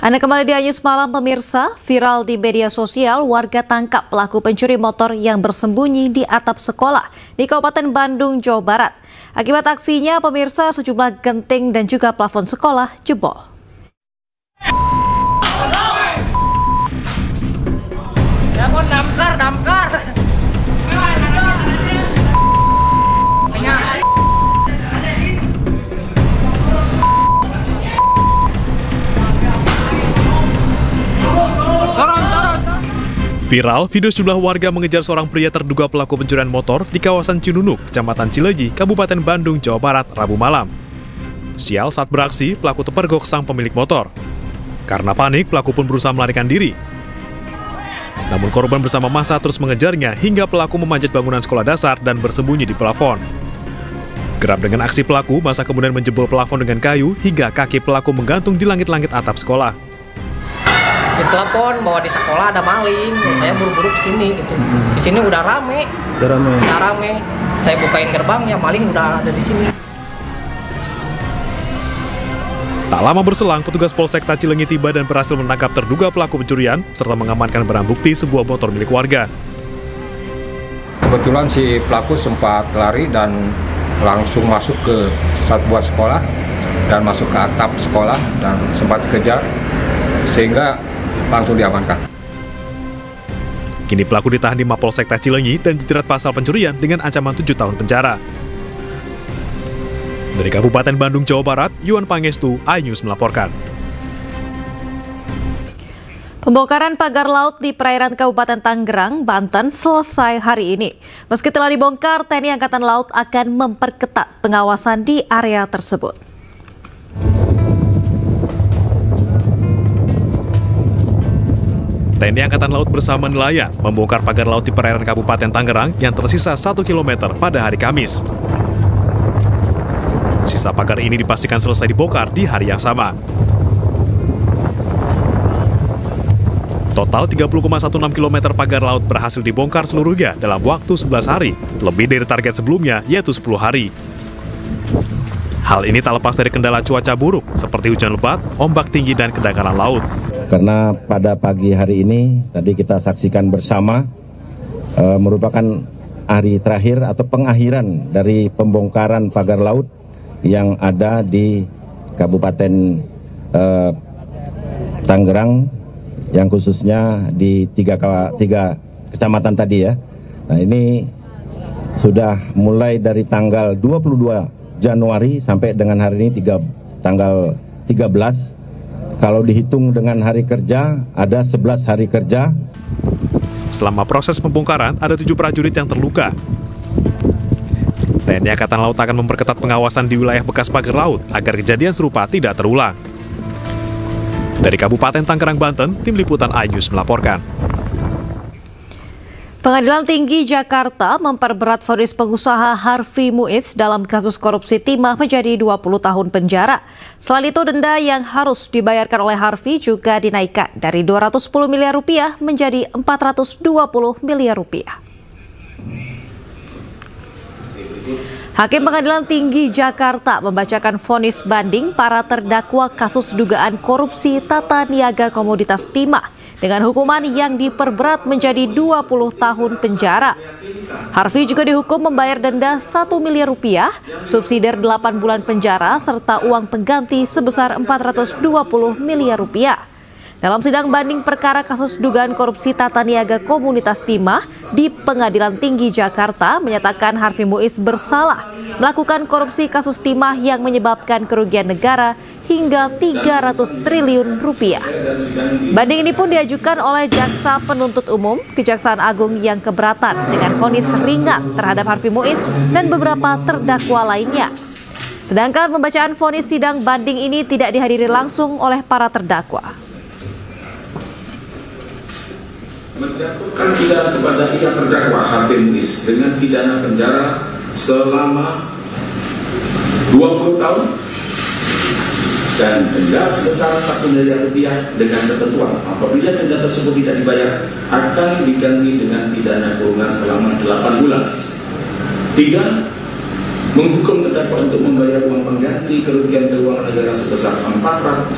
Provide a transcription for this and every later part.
Anda kembali di Anyus Malam pemirsa, viral di media sosial warga tangkap pelaku pencuri motor yang bersembunyi di atap sekolah di Kabupaten Bandung, Jawa Barat. Akibat aksinya pemirsa sejumlah genting dan juga plafon sekolah jebol. Ya kon damkar. Viral, video sejumlah warga mengejar seorang pria terduga pelaku pencurian motor di kawasan Cinunuk, Kecamatan Cileunyi, Kabupaten Bandung, Jawa Barat, Rabu malam. Sial, saat beraksi, pelaku terpergok sang pemilik motor. Karena panik, pelaku pun berusaha melarikan diri. Namun korban bersama massa terus mengejarnya hingga pelaku memanjat bangunan sekolah dasar dan bersembunyi di plafon. Gerap dengan aksi pelaku, massa kemudian menjebol plafon dengan kayu hingga kaki pelaku menggantung di langit-langit atap sekolah. Ditelepon bahwa di sekolah ada maling, ya saya buru-buru ke sini gitu. Di sini udah rame. Saya bukain gerbangnya, maling udah ada di sini. Tak lama berselang, petugas Polsek Cileunyi tiba dan berhasil menangkap terduga pelaku pencurian serta mengamankan barang bukti sebuah motor milik warga. Kebetulan si pelaku sempat lari dan langsung masuk ke sebuah sekolah dan masuk ke atap sekolah dan sempat dikejar sehingga langsung diamankan. Kini pelaku ditahan di Mapolsek Cileunyi dan dijerat pasal pencurian dengan ancaman 7 tahun penjara. Dari Kabupaten Bandung, Jawa Barat, Yuan Pangestu, iNews melaporkan. Pembongkaran pagar laut di perairan Kabupaten Tangerang, Banten selesai hari ini. Meski telah dibongkar, TNI Angkatan Laut akan memperketat pengawasan di area tersebut. TNI Angkatan Laut bersama nelayan membongkar pagar laut di perairan Kabupaten Tangerang yang tersisa 1 km pada hari Kamis. Sisa pagar ini dipastikan selesai dibongkar di hari yang sama. Total 30,16 km pagar laut berhasil dibongkar seluruhnya dalam waktu 11 hari, lebih dari target sebelumnya yaitu 10 hari. Hal ini tak lepas dari kendala cuaca buruk seperti hujan lebat, ombak tinggi, dan kedangkalan laut. Karena pada pagi hari ini tadi kita saksikan bersama merupakan hari terakhir atau pengakhiran dari pembongkaran pagar laut yang ada di Kabupaten Tangerang, yang khususnya di tiga kecamatan tadi ya. Nah, ini sudah mulai dari tanggal 22 Januari sampai dengan hari ini tanggal 13. Kalau dihitung dengan hari kerja, ada 11 hari kerja. Selama proses pembongkaran, ada 7 prajurit yang terluka. TNI Angkatan Laut akan memperketat pengawasan di wilayah bekas pagar laut agar kejadian serupa tidak terulang. Dari Kabupaten Tangerang, Banten, Tim Liputan iNews melaporkan. Pengadilan Tinggi Jakarta memperberat vonis pengusaha Harvey Muiz dalam kasus korupsi timah menjadi 20 tahun penjara. Selain itu, denda yang harus dibayarkan oleh Harvey juga dinaikkan dari 210 miliar rupiah menjadi 420 miliar rupiah. Hakim Pengadilan Tinggi Jakarta membacakan vonis banding para terdakwa kasus dugaan korupsi tata niaga komoditas timah dengan hukuman yang diperberat menjadi 20 tahun penjara. Harvey juga dihukum membayar denda 1 miliar rupiah, subsidiar 8 bulan penjara, serta uang pengganti sebesar 420 miliar rupiah. Dalam sidang banding perkara kasus dugaan korupsi tata niaga komunitas timah di Pengadilan Tinggi Jakarta menyatakan Harvey Muiz bersalah melakukan korupsi kasus timah yang menyebabkan kerugian negara hingga 300 triliun rupiah. Banding ini pun diajukan oleh Jaksa Penuntut Umum, Kejaksaan Agung yang keberatan dengan vonis ringan terhadap Harvey Muiz dan beberapa terdakwa lainnya. Sedangkan pembacaan vonis sidang banding ini tidak dihadiri langsung oleh para terdakwa. Menjatuhkan pidana kepada tiga terdakwa Harvey Muiz dengan pidana penjara selama 20 tahun dan denda sebesar 1 miliar rupiah dengan ketentuan apabila denda tersebut tidak dibayar akan diganti dengan pidana kurungan selama 8 bulan. 3. menghukum terdakwa untuk membayar uang pengganti kerugian keuangan negara sebesar 420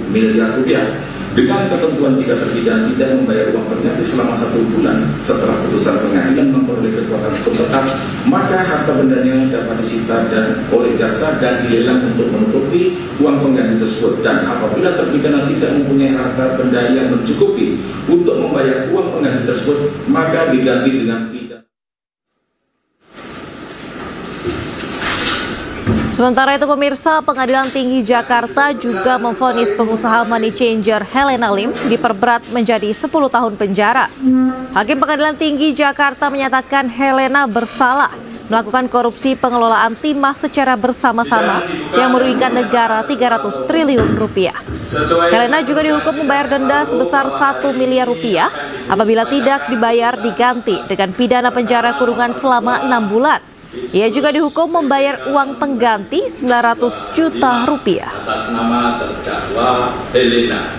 miliar rupiah dengan ketentuan jika terpidana tidak membayar uang pengganti selama 1 bulan setelah putusan pengadilan memperoleh kekuatan hukum tetap, maka harta bendanya dapat disita dan oleh jaksa dan dilelang untuk menutupi uang pengganti tersebut. Dan apabila terpidana tidak mempunyai harta benda yang mencukupi untuk membayar uang pengganti tersebut, maka diganti dengan pidana. Sementara itu pemirsa, Pengadilan Tinggi Jakarta juga memvonis pengusaha money changer Helena Lim diperberat menjadi 10 tahun penjara. Hakim Pengadilan Tinggi Jakarta menyatakan Helena bersalah melakukan korupsi pengelolaan timah secara bersama-sama yang merugikan negara 300 triliun rupiah. Helena juga dihukum membayar denda sebesar 1 miliar rupiah. Apabila tidak dibayar diganti dengan pidana penjara kurungan selama 6 bulan. Ia juga dihukum membayar uang pengganti 900 juta rupiah. Atas nama terdakwa Helena.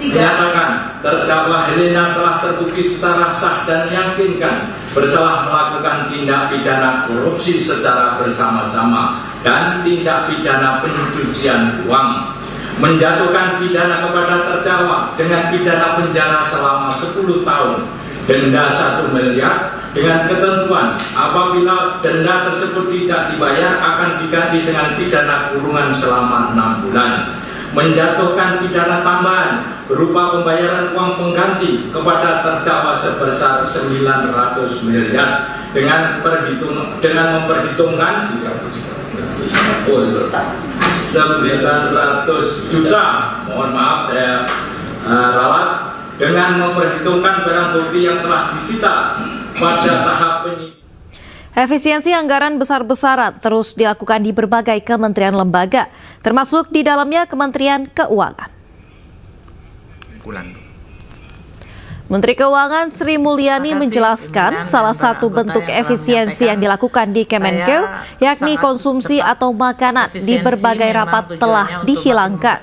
Menyatakan terdakwa Helena telah terbukti secara sah dan meyakinkan bersalah melakukan tindak pidana korupsi secara bersama-sama dan tindak pidana pencucian uang. Menjatuhkan pidana kepada terdakwa dengan pidana penjara selama 10 tahun, denda 1 miliar, dengan ketentuan apabila denda tersebut tidak dibayar akan diganti dengan pidana kurungan selama 6 bulan. Menjatuhkan pidana tambahan berupa pembayaran uang pengganti kepada terdakwa sebesar 900 miliar dengan memperhitungkan 900 juta. Mohon maaf saya ralat, dengan memperhitungkan barang bukti yang telah disita pada tahap penyidikan. Efisiensi anggaran besar-besaran terus dilakukan di berbagai kementerian lembaga, termasuk di dalamnya Kementerian Keuangan. Menteri Keuangan Sri Mulyani menjelaskan salah satu bentuk efisiensi yang dilakukan di Kemenkeu yakni konsumsi atau makanan di berbagai rapat telah dihilangkan.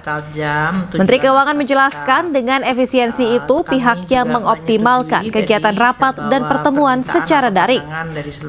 Menteri Keuangan menjelaskan dengan efisiensi itu pihaknya mengoptimalkan kegiatan rapat dan pertemuan secara daring.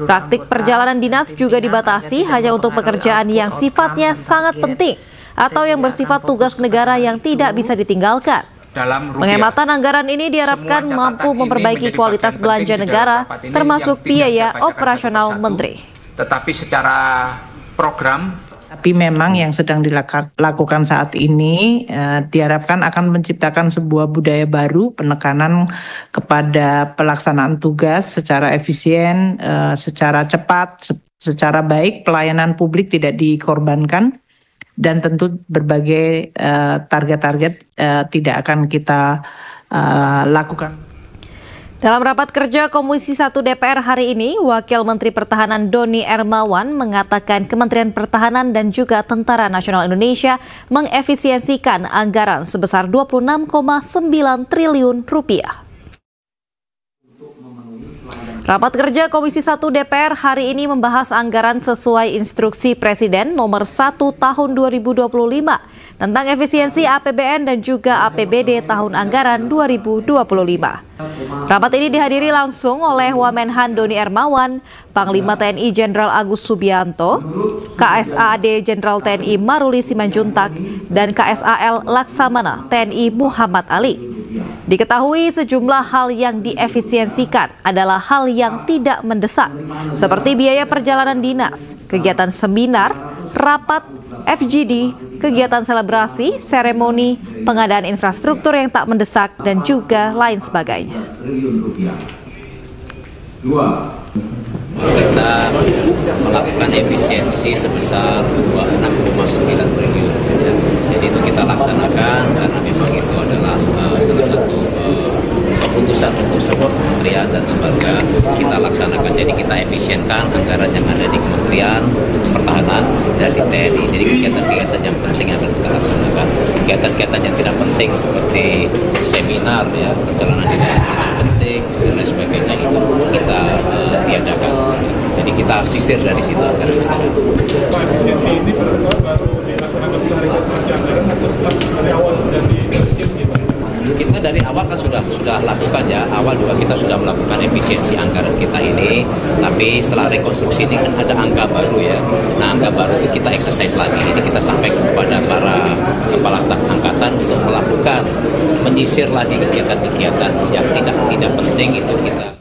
Praktik perjalanan dinas juga dibatasi hanya untuk pekerjaan yang sifatnya sangat penting atau yang bersifat tugas negara yang tidak bisa ditinggalkan. Penghematan anggaran ini diharapkan mampu memperbaiki kualitas belanja negara, termasuk biaya operasional menteri. Tetapi secara program, tapi memang yang sedang dilakukan saat ini diharapkan akan menciptakan sebuah budaya baru, penekanan kepada pelaksanaan tugas secara efisien, secara cepat, secara baik, pelayanan publik tidak dikorbankan. Dan tentu berbagai target-target tidak akan kita lakukan. Dalam rapat kerja Komisi 1 DPR hari ini, Wakil Menteri Pertahanan Doni Hermawan mengatakan Kementerian Pertahanan dan juga Tentara Nasional Indonesia mengefisiensikan anggaran sebesar 26,9 triliun rupiah. Rapat kerja Komisi 1 DPR hari ini membahas anggaran sesuai instruksi Presiden nomor 1 tahun 2025 tentang efisiensi APBN dan juga APBD tahun anggaran 2025. Rapat ini dihadiri langsung oleh Wamenhan Doni Hermawan, Panglima TNI Jenderal Agus Subianto, KSAAD Jenderal TNI Maruli Simanjuntak, dan KSAL Laksamana TNI Muhammad Ali. Diketahui sejumlah hal yang diefisiensikan adalah hal yang tidak mendesak, seperti biaya perjalanan dinas, kegiatan seminar, rapat, FGD, kegiatan selebrasi, seremoni, pengadaan infrastruktur yang tak mendesak, dan juga lain sebagainya. Kita melakukan efisiensi sebesar 26,9 triliun. Jadi itu kita laksanakan karena memang itu adalah salah satu keputusan untuk sebuah kementerian dan lembaga kita laksanakan. Jadi kita efisienkan anggaran yang ada di Kementerian Pertahanan dan di TNI. Jadi kegiatan-kegiatan yang penting akan kita laksanakan. Kegiatan-kegiatan yang tidak penting seperti seminar, ya, perjalanan dinas yang tidak penting dan lain sebagainya itu kita tiadakan. Jadi kita sisir dari situ anggaran-anggaran. Efisiensi ini baru dilaksanakan secara anggaran atau setelah dari awal sudah diefisiensi? Kita dari awal kan sudah sudah lakukan ya. Awal juga kita sudah melakukan efisiensi anggaran kita ini, tapi setelah rekonstruksi ini kan ada angka baru ya. Nah, angka baru itu kita exercise lagi. Ini kita sampaikan kepada para kepala staf angkatan untuk melakukan menyisir lagi kegiatan-kegiatan yang tidak penting itu kita